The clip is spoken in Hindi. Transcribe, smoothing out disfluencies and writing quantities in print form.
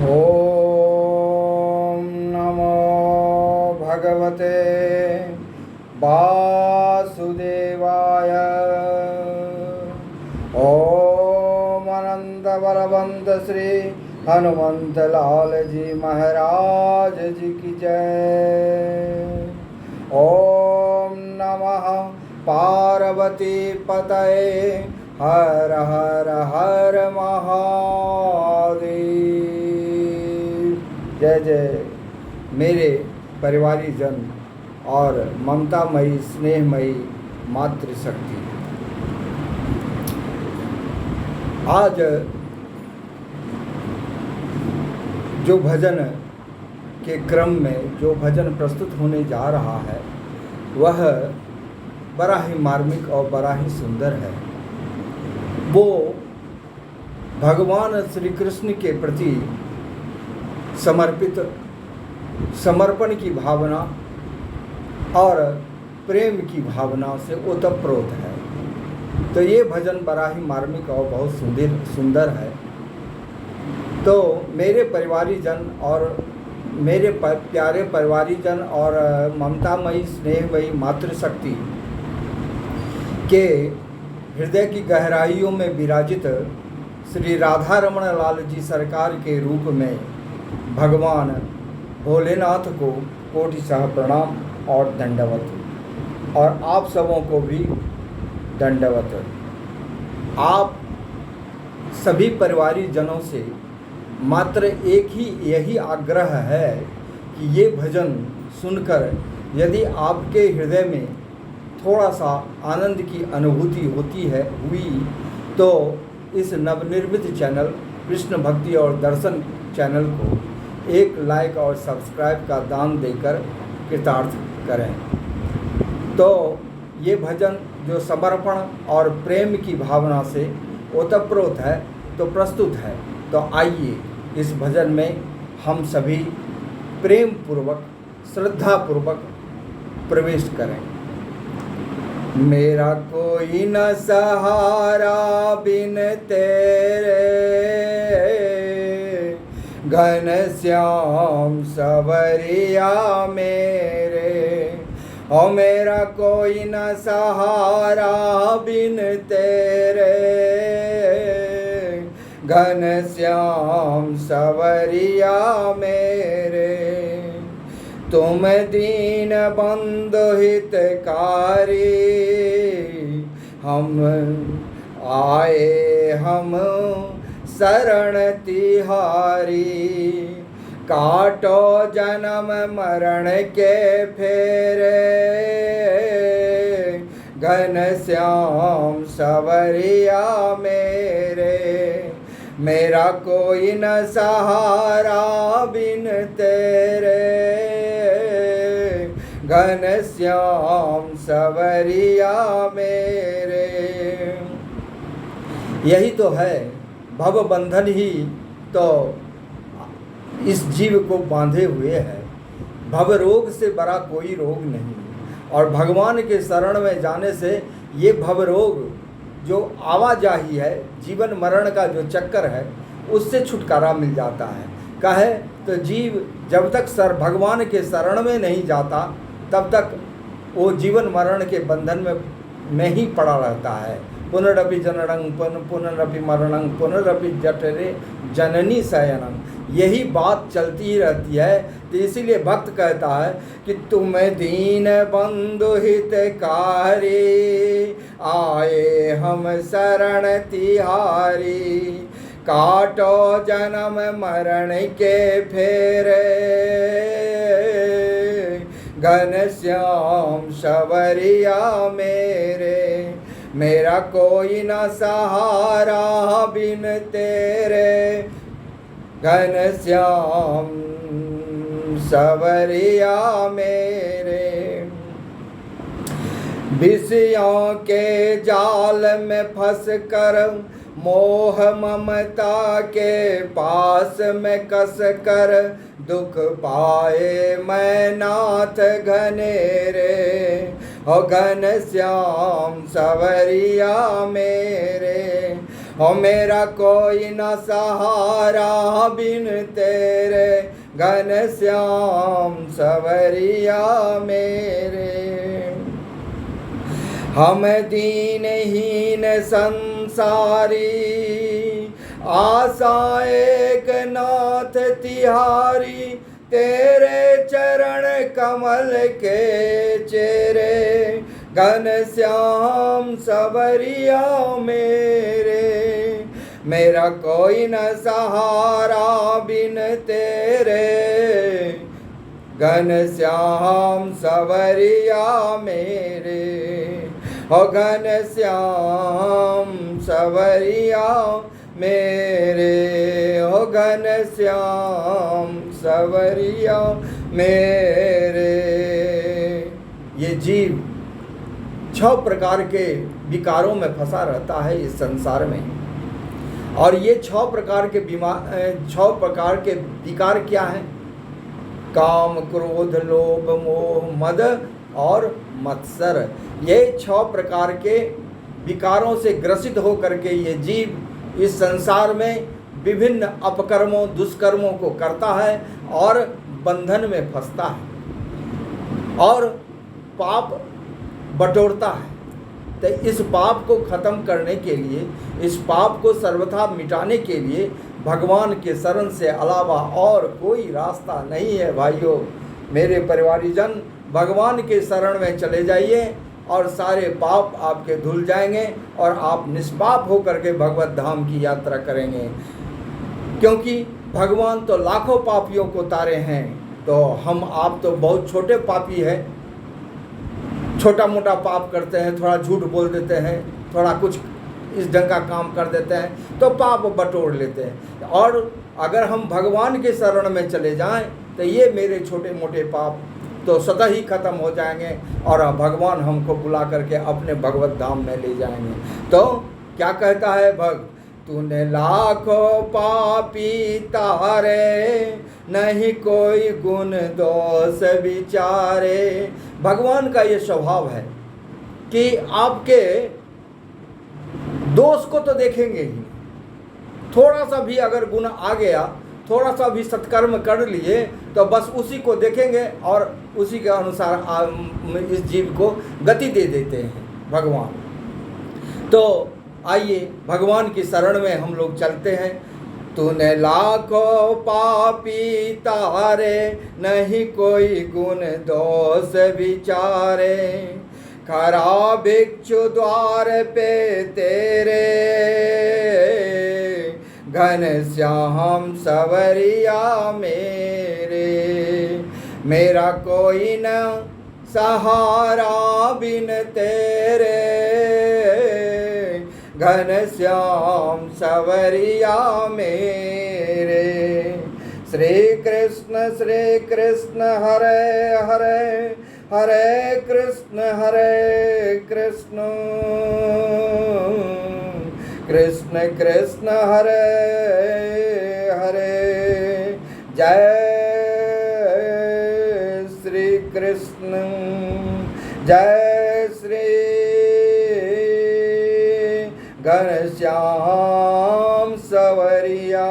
ओम नमो भगवते वासुदेवाय। ओम अनंत बलवंत श्री हनुमंत लाल जी महाराज जी की जय। ओम नमः पार्वती पतये हर हर हर महादेव। जय जय मेरे परिवारी जन और ममतामयी स्नेहमयी मातृशक्ति। आज जो भजन के क्रम में जो भजन प्रस्तुत होने जा रहा है वह बड़ा ही मार्मिक और बड़ा ही सुंदर है। वो भगवान श्री कृष्ण के प्रति समर्पित समर्पण की भावना और प्रेम की भावना से ओतप्रोत है। तो ये भजन बड़ा ही मार्मिक और बहुत सुंदर है। तो मेरे परिवारी जन और मेरे प्यारे परिवारी जन और ममतामयी स्नेहमयी मातृशक्ति के हृदय की गहराइयों में विराजित श्री राधा रमण लाल जी सरकार के रूप में भगवान भोलेनाथ को कोटिशः प्रणाम और दंडवत, और आप सबों को भी दंडवत। आप सभी परिवारी जनों से मात्र एक ही यही आग्रह है कि ये भजन सुनकर यदि आपके हृदय में थोड़ा सा आनंद की अनुभूति हुई तो इस नवनिर्मित चैनल कृष्ण भक्ति और दर्शन चैनल को एक लाइक और सब्सक्राइब का दान देकर कृतार्थ करें। तो ये भजन जो समर्पण और प्रेम की भावना से ओतप्रोत है तो प्रस्तुत है। तो आइए इस भजन में हम सभी प्रेम पूर्वक श्रद्धा पूर्वक प्रवेश करें। मेरा कोई न सहारा बिन तेरे, घन श्याम सवरिया मेरे। ओ मेरा कोई न सहारा बिन तेरे, घन श्याम सवरिया मेरे। तुम दीन बंधु हितकारी, हम आए हम शरण तिहारी। काटो जन्म मरण के फेरे, घन श्याम सवरिया मेरे। मेरा कोई न सहारा बिन तेरे, घन श्याम सवरिया मेरे। यही तो है भव बंधन ही तो इस जीव को बांधे हुए है। भव रोग से बड़ा कोई रोग नहीं, और भगवान के शरण में जाने से ये भव रोग जो आवाजाही है, जीवन मरण का जो चक्कर है, उससे छुटकारा मिल जाता है। काहे तो जीव जब तक भगवान के शरण में नहीं जाता तब तक वो जीवन मरण के बंधन में ही पड़ा रहता है। पुनरपि जननं पुनरपि मरणं पुनरपि जठरे जननी शयनम, यही बात चलती ही रहती है। तो इसीलिए भक्त कहता है कि तुम दीन बंधु हितकारी, आए हम शरण तिहारी। काटो जन्म मरण के फेरे, घन श्याम सवरिया मेरे। मेरा कोई न सहारा बिन तेरे, घन श्याम सवरिया मेरे। विषयों के जाल में फंस कर, मोह ममता के पास में कस कर, दुख पाए मैं नाथ घनेरे। ओ घन श्याम सवरिया मेरे, हो मेरा कोई न सहारा बिन तेरे घनश्याम सवरिया मेरे। हम दीनहीन संसारी आशा एक नाथ तिहारी, तेरे चरण कमल के चेरे घनश्याम सवरिया मेरे। मेरा कोई न सहारा बिन तेरे घनश्याम सवरिया मेरे। हो घनश्याम सवरिया मेरे, हो घनश्याम सवरिया मेरे। ये जीव 6 प्रकार के विकारों में फंसा रहता है इस संसार में। और ये 6 प्रकार के 6 प्रकार के विकार क्या हैं? काम, क्रोध, लोभ, मोह, मद और मत्सर। ये 6 प्रकार के विकारों से ग्रसित होकर के ये जीव इस संसार में विभिन्न अपकर्मों, दुष्कर्मों को करता है और बंधन में फंसता है और पाप बटोरता है। तो इस पाप को खत्म करने के लिए, इस पाप को सर्वथा मिटाने के लिए भगवान के शरण से अलावा और कोई रास्ता नहीं है। भाइयों, मेरे परिवारीजन, भगवान के शरण में चले जाइए और सारे पाप आपके धुल जाएंगे और आप निष्पाप होकर के भगवत धाम की यात्रा करेंगे। क्योंकि भगवान तो लाखों पापियों को तारे हैं, तो आप तो बहुत छोटे पापी हैं। छोटा मोटा पाप करते हैं, थोड़ा झूठ बोल देते हैं, थोड़ा कुछ इस ढंग का काम कर देते हैं तो पाप बटोर लेते हैं। और अगर हम भगवान के शरण में चले जाएं तो ये मेरे छोटे मोटे पाप तो सदा ही खत्म हो जाएंगे और भगवान हमको बुला करके अपने भगवत धाम में ले जाएंगे। तो क्या कहता है भक्त? तूने लाखों पापी तारे, नहीं कोई गुण दोष विचारे। भगवान का ये स्वभाव है कि आपके दोष को तो देखेंगे ही, थोड़ा सा भी अगर गुण आ गया, थोड़ा सा भी सत्कर्म कर लिए तो बस उसी को देखेंगे और उसी के अनुसार इस जीव को गति दे देते हैं भगवान। तो आइए भगवान की शरण में हम लोग चलते हैं। तूने लाखों पापी तारे, नहीं कोई गुण दोष विचारे। खरा भिक्षु द्वार पे तेरे, घनश्याम सवरिया मेरे। मेरा कोई न सहारा बिन तेरे, घनश्याम सवरिया मेरे। श्री कृष्ण हरे हरे, हरे कृष्ण कृष्ण कृष्ण हरे हरे। जय श्री कृष्ण, जय श्री घनश्याम सवरिया।